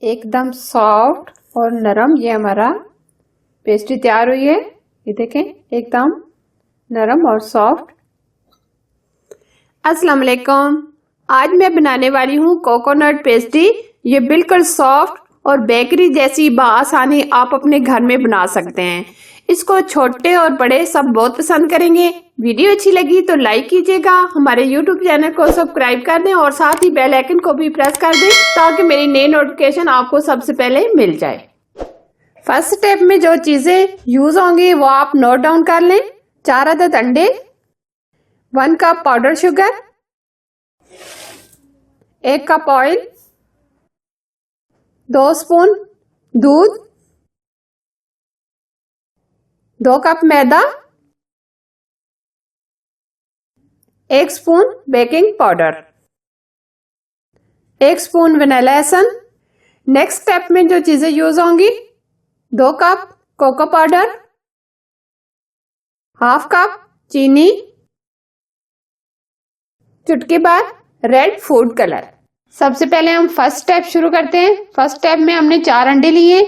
एकदम सॉफ्ट और नरम ये हमारा पेस्ट्री तैयार हुई है। ये देखें, एकदम नरम और सॉफ्ट। अस्सलाम वालेकुम। आज मैं बनाने वाली हूँ कोकोनट पेस्ट्री। ये बिल्कुल सॉफ्ट और बेकरी जैसी बआसानी आप अपने घर में बना सकते हैं। इसको छोटे और बड़े सब बहुत पसंद करेंगे। वीडियो अच्छी लगी तो लाइक कीजिएगा, हमारे YouTube चैनल को सब्सक्राइब कर दें और साथ ही बेल आइकन को भी प्रेस कर दें ताकि मेरी नई नोटिफिकेशन आपको सबसे पहले मिल जाए। फर्स्ट स्टेप में जो चीजें यूज होंगी वो आप नोट डाउन कर लें। 4 अदद अंडे, 1 cup powder sugar, 1 cup oil, 2 spoon दूध, 2 कप मैदा, 1 spoon baking powder, 1 spoon vanilla essence. Next step में जो चीजें यूज होंगी, 2 cup cocoa powder, half cup चीनी, चुटकी भर रेड फूड कलर। सबसे पहले हम फर्स्ट स्टेप शुरू करते हैं। फर्स्ट स्टेप में हमने 4 अंडे लिए।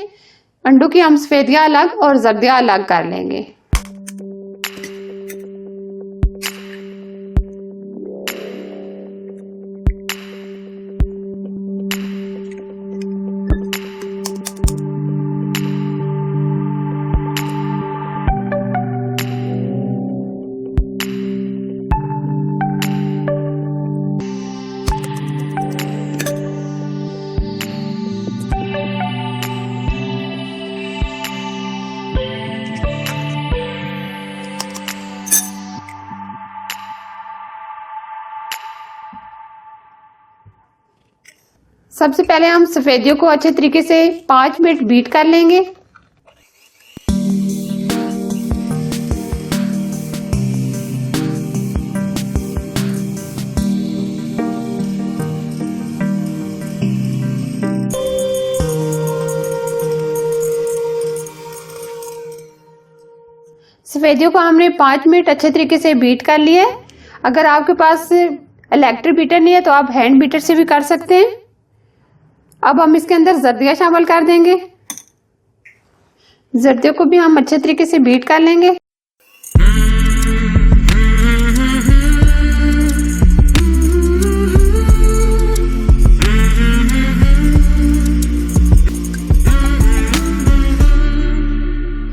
अंडों की हम सफेदियां अलग और जर्दियां अलग कर लेंगे। सबसे पहले हम सफेदियों को अच्छे तरीके से 5 मिनट बीट कर लेंगे। सफेदियों को हमने 5 मिनट अच्छे तरीके से बीट कर लिया है। अगर आपके पास इलेक्ट्रिक बीटर नहीं है तो आप हैंड बीटर से भी कर सकते हैं। अब हम इसके अंदर जर्दियां शामिल कर देंगे। जर्दियों को भी हम अच्छे तरीके से बीट कर लेंगे।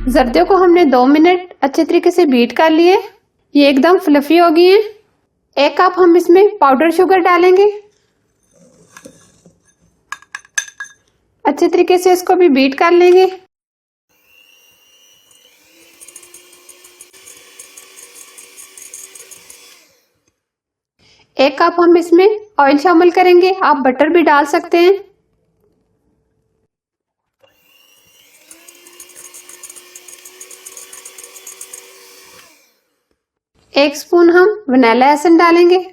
जर्दियों को हमने 2 मिनट अच्छे तरीके से बीट कर लिए। ये एकदम फ्लफी हो गई है। 1 कप हम इसमें पाउडर शुगर डालेंगे। अच्छे तरीके से इसको भी बीट कर लेंगे। एक कप हम इसमें ऑयल शामिल करेंगे। आप बटर भी डाल सकते हैं। एक स्पून हम वनीला एसेंस डालेंगे।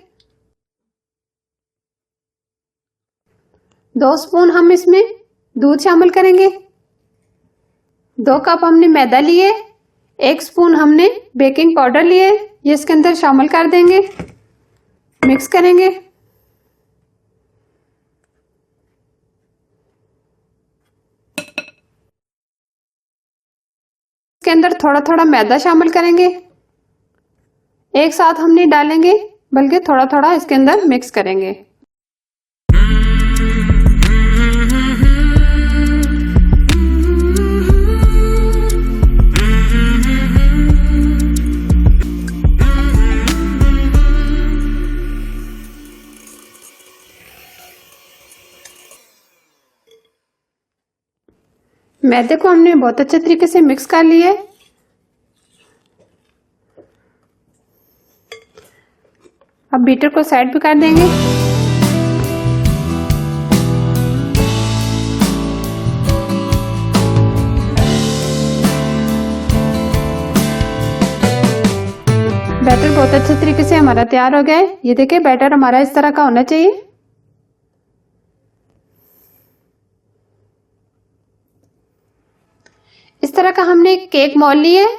2 स्पून हम इसमें दूध शामिल करेंगे। 2 कप हमने मैदा लिए। 1 स्पून हमने बेकिंग पाउडर लिए। ये इसके अंदर शामिल कर देंगे, मिक्स करेंगे। इसके अंदर थोड़ा थोड़ा मैदा शामिल करेंगे। एक साथ हम नहीं डालेंगे बल्कि थोड़ा थोड़ा इसके अंदर मिक्स करेंगे। मैदे को हमने बहुत अच्छे तरीके से मिक्स कर लिया है। अब बीटर को साइड पे कर देंगे। बैटर बहुत अच्छे तरीके से हमारा तैयार हो गया है। ये देखिए, बैटर हमारा इस तरह का होना चाहिए। इस तरह का हमने केक मोल लिया है।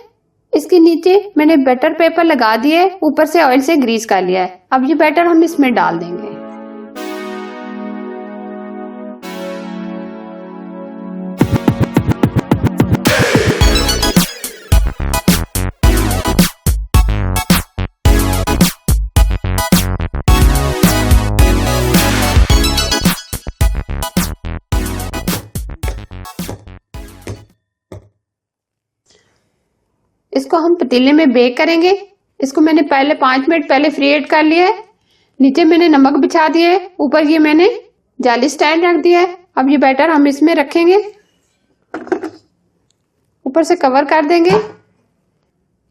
इसके नीचे मैंने बटर पेपर लगा दिया है, ऊपर से ऑयल से ग्रीस कर लिया है। अब ये बैटर हम इसमें डाल देंगे। इसको हम पतीले में बेक करेंगे। इसको मैंने पहले 5 मिनट पहले फ्री हीट कर लिया है। नीचे मैंने नमक बिछा दिया है, ऊपर ये मैंने जाली स्टैंड रख दिया है। अब ये बैटर हम इसमें रखेंगे, ऊपर से कवर कर देंगे।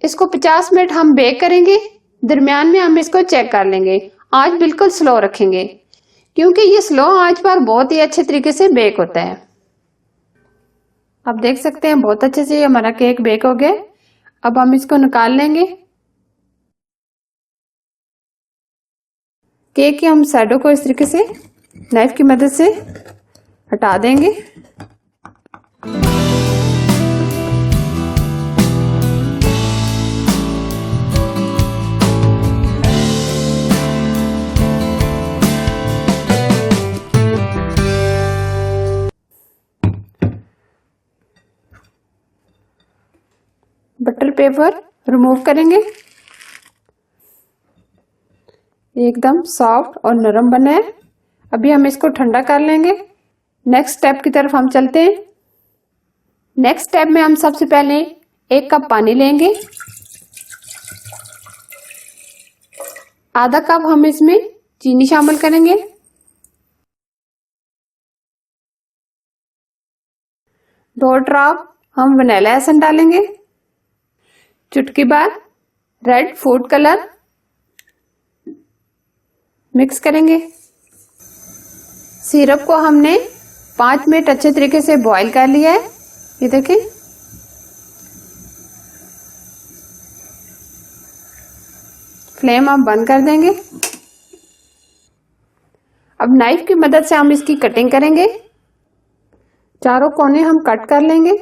इसको 50 मिनट हम बेक करेंगे। दरमियान में हम इसको चेक कर लेंगे। आंच बिल्कुल स्लो रखेंगे क्योंकि ये स्लो आंच पर बहुत ही अच्छे तरीके से बेक होता है। आप देख सकते हैं बहुत अच्छे से हमारा केक बेक हो गया। अब हम इसको निकाल लेंगे। केक के हम साइडों को इस तरीके से नाइफ की मदद से हटा देंगे। बटर पेपर रिमूव करेंगे। एकदम सॉफ्ट और नरम बना है। अभी हम इसको ठंडा कर लेंगे। नेक्स्ट स्टेप की तरफ हम चलते हैं। नेक्स्ट स्टेप में हम सबसे पहले 1 कप पानी लेंगे। आधा कप हम इसमें चीनी शामिल करेंगे। 2 ड्रॉप हम वनीला एसेंस डालेंगे। चुटकी भर रेड फूड कलर मिक्स करेंगे। सिरप को हमने 5 मिनट अच्छे तरीके से बॉईल कर लिया है। ये देखें, फ्लेम हम बंद कर देंगे। अब नाइफ की मदद से हम इसकी कटिंग करेंगे। चारों कोने हम कट कर लेंगे।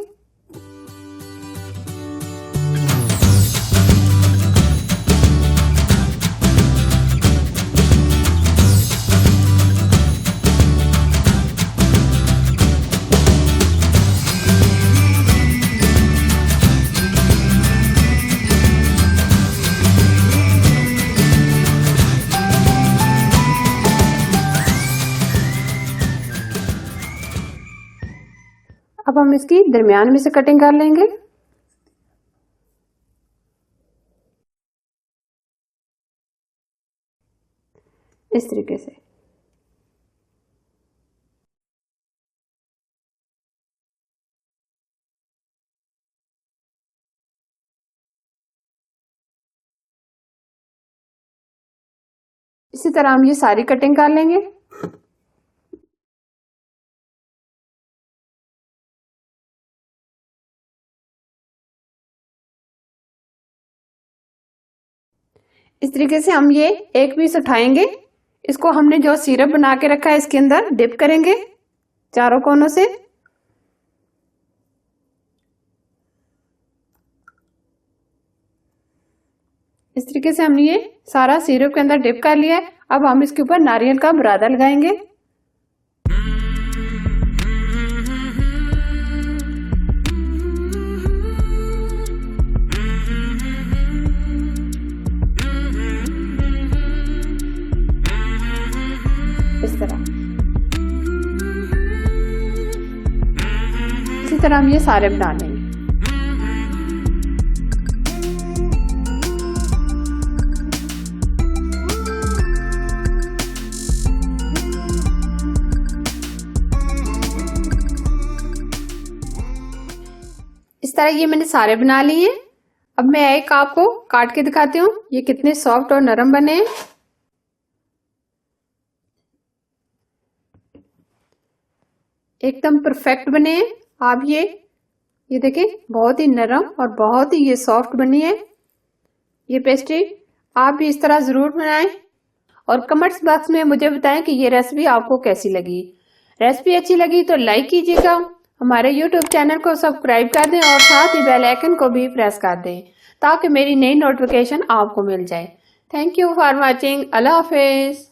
अब हम इसकी दरमियान में से कटिंग कर लेंगे। इस तरीके से। इसी तरह हम ये सारी कटिंग कर लेंगे। इस तरीके से हम ये एक पीस उठाएंगे। इसको हमने जो सिरप बना के रखा है इसके अंदर डिप करेंगे चारों कोनों से। इस तरीके से हमने ये सारा सिरप के अंदर डिप कर लिया है। अब हम इसके ऊपर नारियल का बुरादा लगाएंगे। इस तरह इसी तरह हम ये सारे बना लेंगे। इस तरह ये मैंने सारे बना लिए हैं। अब मैं एक आपको काट के दिखाती हूँ ये कितने सॉफ्ट और नरम बने हैं। एकदम परफेक्ट बने हैं। आप ये देखें बहुत ही नरम और बहुत ही ये सॉफ्ट बनी है। ये पेस्ट्री आप भी इस तरह जरूर बनाएं और कमेंट्स बॉक्स में मुझे बताएं कि ये रेसिपी आपको कैसी लगी। रेसिपी अच्छी लगी तो लाइक कीजिएगा, हमारे YouTube चैनल को सब्सक्राइब कर दें और साथ ही बेल आइकन को भी प्रेस कर दें ताकि मेरी नई नोटिफिकेशन आपको मिल जाए। Thank you for watching. Allah Hafiz.